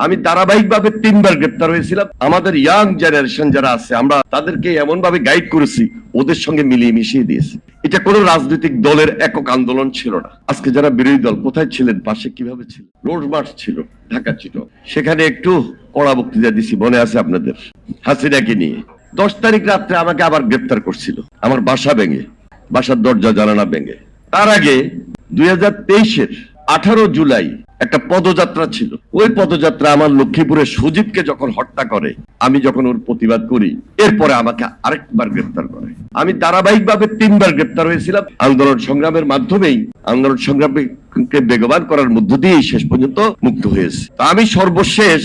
আমি ধারাবাহিকভাবে 3বার গ্রেপ্তার হয়েছিলাম। আমাদের ইয়াং জেনারেশন যারা আছে আমরা তাদেরকে এমন ভাবে গাইড করেছি, ওদের সঙ্গে মিলিয়ে মিশিয়ে দিয়েছি। এটা কোনো রাজনৈতিক দলের একক আন্দোলন ছিল না। আজকে যারা বিরোধী দল কোথায় ছিলেন, পাশে কিভাবে ছিল, রোড মার্চ ছিল ঢাকা চিটো, সেখানে একটু কড়া বক্তৃতা দিছি, মনে আছে আপনাদের, হাসিনাকে নিয়ে। 10 তারিখ রাত্রে আমাকে আবার গ্রেপ্তার করছিল, আমার বাসা ভেঙে, বাসার দরজা জানালা ভেঙে। তার আগে 2023-এর 18 জুলাই একটা পদযাত্রা ছিল। ওই পদযাত্রা আমার লক্ষ্মীপুরের সুজিতকে যখন হত্যা করে, আমি যখন ওর প্রতিবাদ করি, এরপরে আমাকে আরেকবার গ্রেপ্তার করে। আমি ধারাবাহিকভাবে 3বার গ্রেপ্তার হয়েছিলাম। আন্দোলন সংগ্রামের মাধ্যমেই, আন্দোলন সংগ্রামকে বেগবান করার মধ্য দিয়েই শেষ পর্যন্ত মুক্ত হয়েছে। আমি সর্বশেষ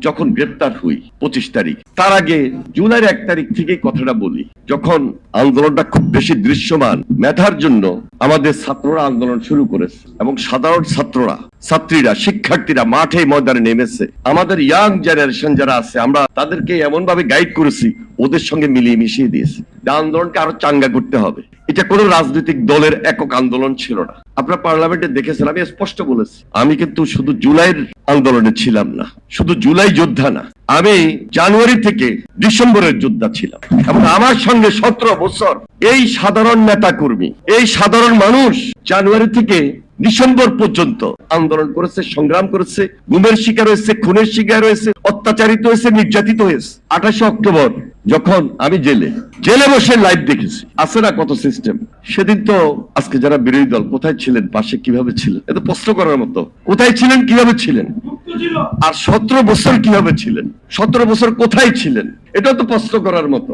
যখন গ্রেপ্তার হই 25 তারিখ, তার আগে জুলাইয়ের 1 তারিখ থেকে কথাটা বলি, যখন আন্দোলনটা খুব বেশি দৃশ্যমান, মেধার জন্য আমাদের ছাত্ররা আন্দোলন শুরু করেছে এবং সাধারণ ছাত্রীরা, শিক্ষার্থীরা মাঠে ময়দানে নেমেছে। আমাদের ইয়াং জেনারেশন যারা আছে আমরা তাদেরকে এমন ভাবে গাইড করেছি, ওদের সঙ্গে মিলিয়ে মিশিয়ে দিয়েছি। আন্দোলনকে আরো চাঙ্গা করতে হবে। এটা কোনো রাজনৈতিক দলের একক আন্দোলন ছিল না। আপনারা পার্লামেন্টে দেখেছেন, আমি স্পষ্ট বলেছি, আমি কিন্তু শুধু জুলাইয়ের আন্দোলনে ছিলাম না, শুধু জুলাই যোদ্ধা না, আমি জানুয়ারি থেকে ডিসেম্বরের যোদ্ধা ছিলাম। এবং আমার সঙ্গে 17 বছর এই সাধারণ নেতা কর্মী, এই সাধারণ মানুষ জানুয়ারি থেকে ডিসেম্বর পর্যন্ত আন্দোলন করেছে, সংগ্রাম করেছে, গুমের শিকার হয়েছে, খুনের শিকার হয়েছে, অত্যাচারিত হয়েছে, নির্যাতিত হয়েছে। 28 অক্টোবর যখন আমি জেলে বসে লাইভ দেখেছি, আছে না কত সিস্টেম। সেদিন তো আজকে যারা বিরোধী দল কোথায় ছিলেন, পাশে কিভাবে ছিলেন, এটা প্রশ্ন করার মতো। কোথায় ছিলেন, কিভাবে ছিলেন, আর 17 বছর কিভাবে ছিলেন, 17 বছর কোথায় ছিলেন, এটা তো প্রশ্ন করার মতো।